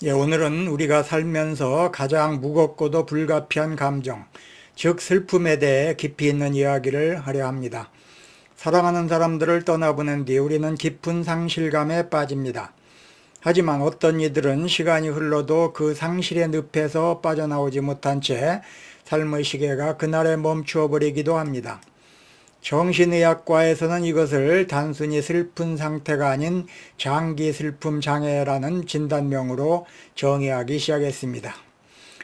오늘은 우리가 살면서 가장 무겁고도 불가피한 감정, 즉 슬픔에 대해 깊이 있는 이야기를 하려 합니다. 사랑하는 사람들을 떠나보낸 뒤 우리는 깊은 상실감에 빠집니다. 하지만 어떤 이들은 시간이 흘러도 그 상실의 늪에서 빠져나오지 못한 채 삶의 시계가 그날에 멈추어 버리기도 합니다. 정신의학과에서는 이것을 단순히 슬픈 상태가 아닌 장기 슬픔 장애라는 진단명으로 정의하기 시작했습니다.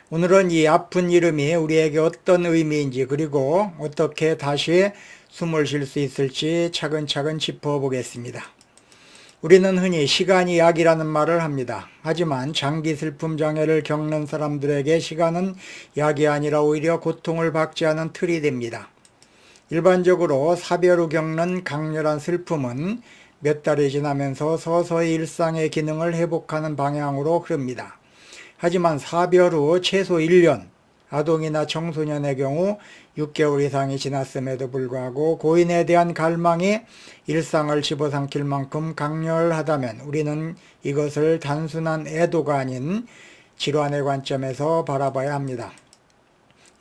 오늘은 이 아픈 이름이 우리에게 어떤 의미인지, 그리고 어떻게 다시 숨을 쉴 수 있을지 차근차근 짚어보겠습니다. 우리는 흔히 시간이 약이라는 말을 합니다. 하지만 장기 슬픔 장애를 겪는 사람들에게 시간은 약이 아니라 오히려 고통을 박제하는 틀이 됩니다. 일반적으로 사별 후 겪는 강렬한 슬픔은 몇 달이 지나면서 서서히 일상의 기능을 회복하는 방향으로 흐릅니다. 하지만 사별 후 최소 1년, 아동이나 청소년의 경우 6개월 이상이 지났음에도 불구하고 고인에 대한 갈망이 일상을 집어삼킬 만큼 강렬하다면 우리는 이것을 단순한 애도가 아닌 질환의 관점에서 바라봐야 합니다.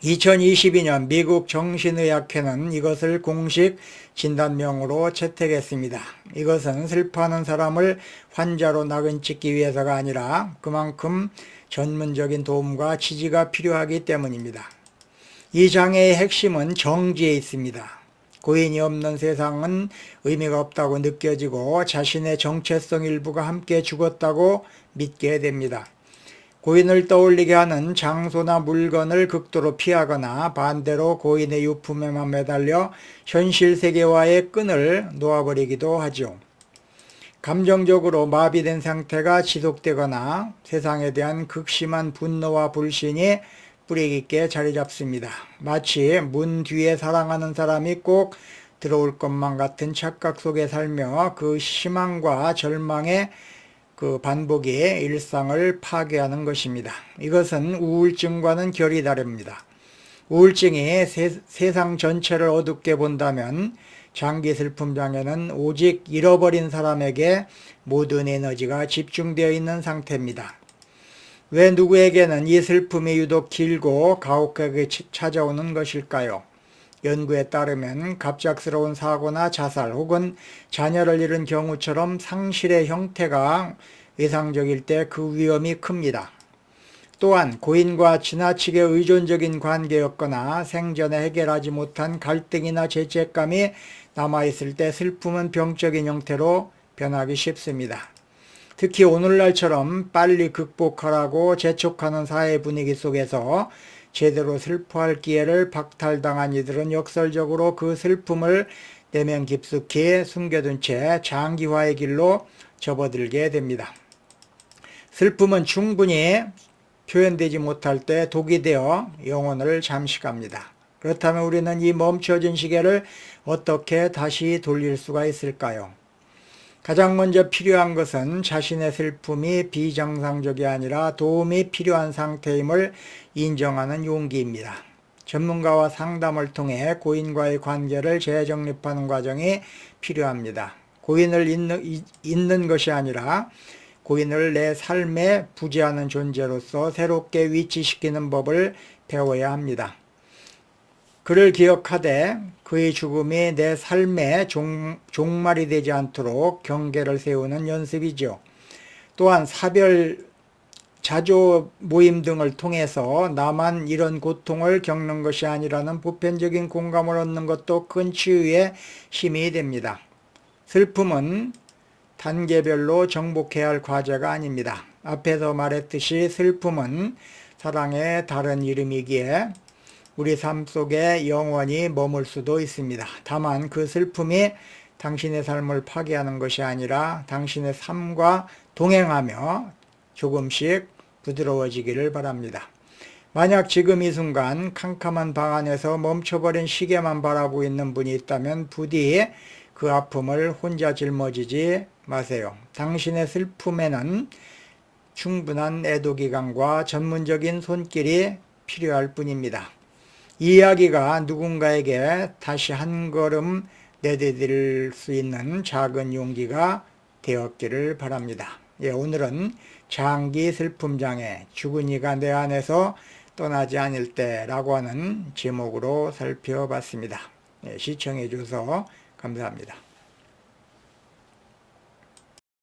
2022년 미국 정신의학회는 이것을 공식 진단명으로 채택했습니다. 이것은 슬퍼하는 사람을 환자로 낙인 찍기 위해서가 아니라 그만큼 전문적인 도움과 지지가 필요하기 때문입니다. 이 장애의 핵심은 정지에 있습니다. 고인이 없는 세상은 의미가 없다고 느껴지고 자신의 정체성 일부가 함께 죽었다고 믿게 됩니다. 고인을 떠올리게 하는 장소나 물건을 극도로 피하거나 반대로 고인의 유품에만 매달려 현실 세계와의 끈을 놓아버리기도 하죠. 감정적으로 마비된 상태가 지속되거나 세상에 대한 극심한 분노와 불신이 뿌리 깊게 자리 잡습니다. 마치 문 뒤에 사랑하는 사람이 꼭 들어올 것만 같은 착각 속에 살며 그 희망과 절망의 그 반복이 일상을 파괴하는 것입니다. 이것은 우울증과는 결이 다릅니다. 우울증이 세상 전체를 어둡게 본다면 장기 슬픔 장애는 오직 잃어버린 사람에게 모든 에너지가 집중되어 있는 상태입니다. 왜 누구에게는 이 슬픔이 유독 길고 가혹하게 찾아오는 것일까요? 연구에 따르면 갑작스러운 사고나 자살 혹은 자녀를 잃은 경우처럼 상실의 형태가 외상적일 때 그 위험이 큽니다. 또한 고인과 지나치게 의존적인 관계였거나 생전에 해결하지 못한 갈등이나 죄책감이 남아있을 때 슬픔은 병적인 형태로 변하기 쉽습니다. 특히 오늘날처럼 빨리 극복하라고 재촉하는 사회 분위기 속에서 제대로 슬퍼할 기회를 박탈당한 이들은 역설적으로 그 슬픔을 내면 깊숙이 숨겨둔 채 장기화의 길로 접어들게 됩니다. 슬픔은 충분히 표현되지 못할 때 독이 되어 영혼을 잠식합니다. 그렇다면 우리는 이 멈춰진 시계를 어떻게 다시 돌릴 수가 있을까요? 가장 먼저 필요한 것은 자신의 슬픔이 비정상적이 아니라 도움이 필요한 상태임을 인정하는 용기입니다. 전문가와 상담을 통해 고인과의 관계를 재정립하는 과정이 필요합니다. 고인을 잊는 것이 아니라 고인을 내 삶에 부재하는 존재로서 새롭게 위치시키는 법을 배워야 합니다. 그를 기억하되 그의 죽음이 내 삶의 종말이 되지 않도록 경계를 세우는 연습이죠. 또한 사별, 자조 모임 등을 통해서 나만 이런 고통을 겪는 것이 아니라는 보편적인 공감을 얻는 것도 큰 치유의 힘이 됩니다. 슬픔은 단계별로 정복해야 할 과제가 아닙니다. 앞에서 말했듯이 슬픔은 사랑의 다른 이름이기에 우리 삶 속에 영원히 머물 수도 있습니다. 다만 그 슬픔이 당신의 삶을 파괴하는 것이 아니라 당신의 삶과 동행하며 조금씩 부드러워지기를 바랍니다. 만약 지금 이 순간 캄캄한 방 안에서 멈춰버린 시계만 바라보고 있는 분이 있다면 부디 그 아픔을 혼자 짊어지지 마세요. 당신의 슬픔에는 충분한 애도기간과 전문적인 손길이 필요할 뿐입니다. 이 이야기가 누군가에게 다시 한 걸음 내디딜 수 있는 작은 용기가 되었기를 바랍니다. 오늘은 장기 슬픔장애, 죽은 이가 내 안에서 떠나지 않을 때라고 하는 제목으로 살펴봤습니다. 시청해 주셔서 감사합니다.